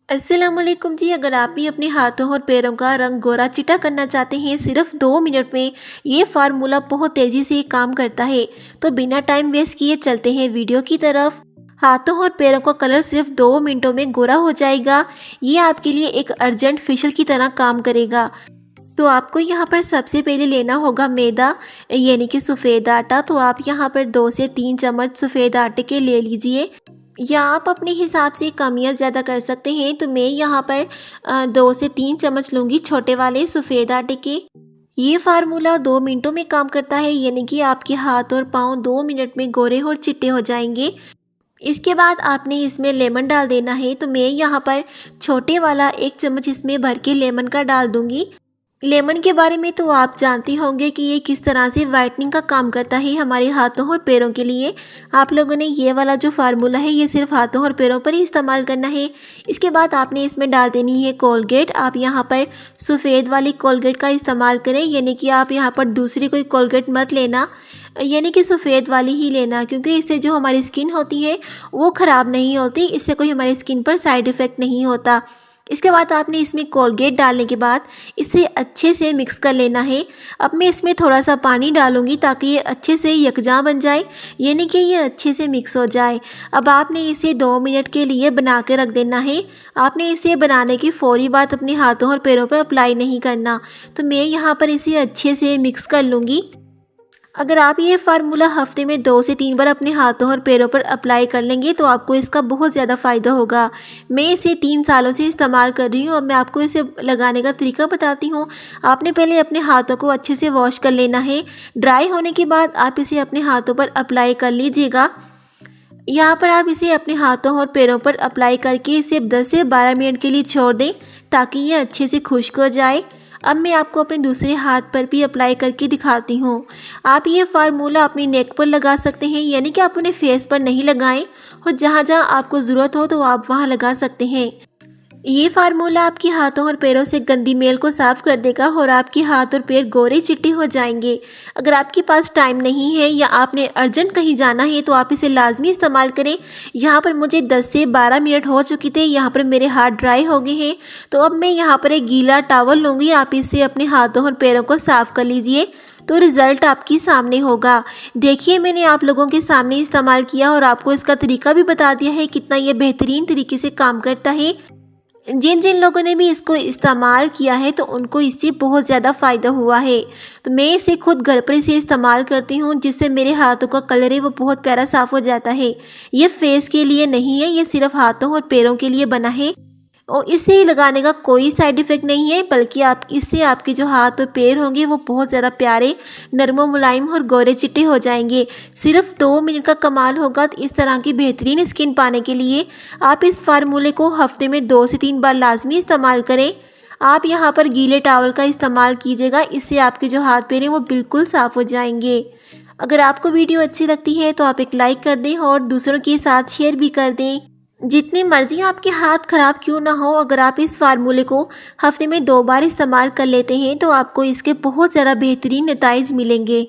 अस्सलामुअलैकुम जी। अगर आप भी अपने हाथों और पैरों का रंग गोरा चिटा करना चाहते हैं सिर्फ 2 मिनट में, ये फार्मूला बहुत तेज़ी से काम करता है। तो बिना टाइम वेस्ट किए चलते हैं वीडियो की तरफ। हाथों और पैरों का कलर सिर्फ 2 मिनटों में गोरा हो जाएगा। ये आपके लिए एक अर्जेंट फेशियल की तरह काम करेगा। तो आपको यहाँ पर सबसे पहले लेना होगा मैदा, यानी कि सफ़ेद आटा। तो आप यहाँ पर 2 से 3 चम्मच सफ़ेद आटे के ले लीजिए, या आप अपने हिसाब से कम या ज़्यादा कर सकते हैं। तो मैं यहाँ पर 2 से 3 चम्मच लूँगी छोटे वाले सफ़ेद आटे के। ये फार्मूला 2 मिनटों में काम करता है, यानी कि आपके हाथ और पाँव 2 मिनट में गोरे और चिट्टे हो जाएंगे। इसके बाद आपने इसमें लेमन डाल देना है। तो मैं यहाँ पर छोटे वाला 1 चम्मच इसमें भर के लेमन का डाल दूँगी। लेमन के बारे में तो आप जानते होंगे कि ये किस तरह से वाइटनिंग का काम करता है हमारे हाथों और पैरों के लिए। आप लोगों ने ये वाला जो फार्मूला है ये सिर्फ हाथों और पैरों पर ही इस्तेमाल करना है। इसके बाद आपने इसमें डाल देनी है कोलगेट। आप यहाँ पर सफ़ेद वाली कोलगेट का इस्तेमाल करें, यानी कि आप यहाँ पर दूसरी कोई कोलगेट मत लेना, यानी कि सफ़ेद वाली ही लेना, क्योंकि इससे जो हमारी स्किन होती है वो ख़राब नहीं होती, इससे कोई हमारी स्किन पर साइड इफ़ेक्ट नहीं होता। इसके बाद आपने इसमें कोलगेट डालने के बाद इसे अच्छे से मिक्स कर लेना है। अब मैं इसमें थोड़ा सा पानी डालूंगी ताकि ये अच्छे से यकजा बन जाए, यानी कि ये अच्छे से मिक्स हो जाए। अब आपने इसे 2 मिनट के लिए बना के रख देना है। आपने इसे बनाने की फौरी बात अपने हाथों और पैरों पर अप्लाई नहीं करना। तो मैं यहाँ पर इसे अच्छे से मिक्स कर लूँगी। अगर आप ये फार्मूला हफ्ते में 2 से 3 बार अपने हाथों और पैरों पर अप्लाई कर लेंगे तो आपको इसका बहुत ज़्यादा फ़ायदा होगा। मैं इसे 3 सालों से इस्तेमाल कर रही हूँ। अब मैं आपको इसे लगाने का तरीका बताती हूँ। आपने पहले अपने हाथों को अच्छे से वॉश कर लेना है। ड्राई होने के बाद आप इसे अपने हाथों पर अप्लाई कर लीजिएगा। यहाँ पर आप इसे अपने हाथों और पैरों पर अप्लाई करके इसे 10 से 12 मिनट के लिए छोड़ दें ताकि ये अच्छे से खुश्क हो जाए। अब मैं आपको अपने दूसरे हाथ पर भी अप्लाई करके दिखाती हूँ। आप ये फार्मूला अपनी नेक पर लगा सकते हैं, यानी कि आप अपने फेस पर नहीं लगाएं, और जहाँ जहाँ आपको ज़रूरत हो तो आप वहाँ लगा सकते हैं। ये फार्मूला आपके हाथों और पैरों से गंदी मेल को साफ कर देगा और आपके हाथ और पैर गोरे चिट्टे हो जाएंगे। अगर आपके पास टाइम नहीं है या आपने अर्जेंट कहीं जाना है तो आप इसे लाजमी इस्तेमाल करें। यहाँ पर मुझे 10 से 12 मिनट हो चुके थे, यहाँ पर मेरे हाथ ड्राई हो गए हैं। तो अब मैं यहाँ पर एक गीला टॉवल लूँगी। आप इससे अपने हाथों और पैरों को साफ़ कर लीजिए, तो रिज़ल्ट आपके सामने होगा। देखिए, मैंने आप लोगों के सामने इस्तेमाल किया और आपको इसका तरीका भी बता दिया है कितना ये बेहतरीन तरीके से काम करता है। जिन जिन लोगों ने भी इसको इस्तेमाल किया है तो उनको इससे बहुत ज़्यादा फ़ायदा हुआ है। तो मैं इसे खुद घर पर इसे इस्तेमाल करती हूँ, जिससे मेरे हाथों का कलर है वो बहुत प्यारा साफ़ हो जाता है। ये फेस के लिए नहीं है, ये सिर्फ हाथों और पैरों के लिए बना है और इसे लगाने का कोई साइड इफ़ेक्ट नहीं है, बल्कि आप इससे आपके जो हाथ और पैर होंगे वो बहुत ज़्यादा प्यारे, नरम मुलायम और गोरे चिट्टे हो जाएंगे। सिर्फ 2 मिनट का कमाल होगा। तो इस तरह की बेहतरीन स्किन पाने के लिए आप इस फार्मूले को हफ्ते में 2 से 3 बार लाजमी इस्तेमाल करें। आप यहाँ पर गीले टॉवल का इस्तेमाल कीजिएगा, इससे आपके जो हाथ पैर हैं वो बिल्कुल साफ़ हो जाएंगे। अगर आपको वीडियो अच्छी लगती है तो आप एक लाइक कर दें और दूसरों के साथ शेयर भी कर दें। जितनी मर्जी आपके हाथ खराब क्यों ना हो, अगर आप इस फार्मूले को हफ्ते में 2 बार इस्तेमाल कर लेते हैं तो आपको इसके बहुत ज़्यादा बेहतरीन नताइज मिलेंगे।